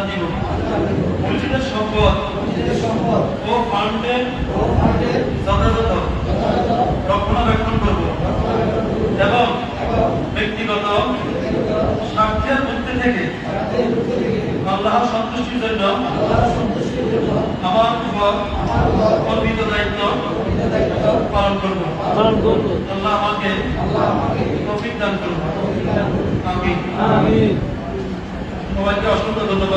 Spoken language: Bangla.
দিব মসজিদের সম্পদ ও ফান্ডের যথাযথ রক্ষণাবেক্ষণ করব এবং ব্যক্তিগত স্বার্থের মধ্যে থেকে আল্লাহর সন্তুষ্টির জন্য আমার উপর অর্পিত দায়িত্ব পালন করব। আল্লাহ আমাকে তৌফিক দান করুন। আমিন। সবাইকে অসংখ্য ধন্যবাদ।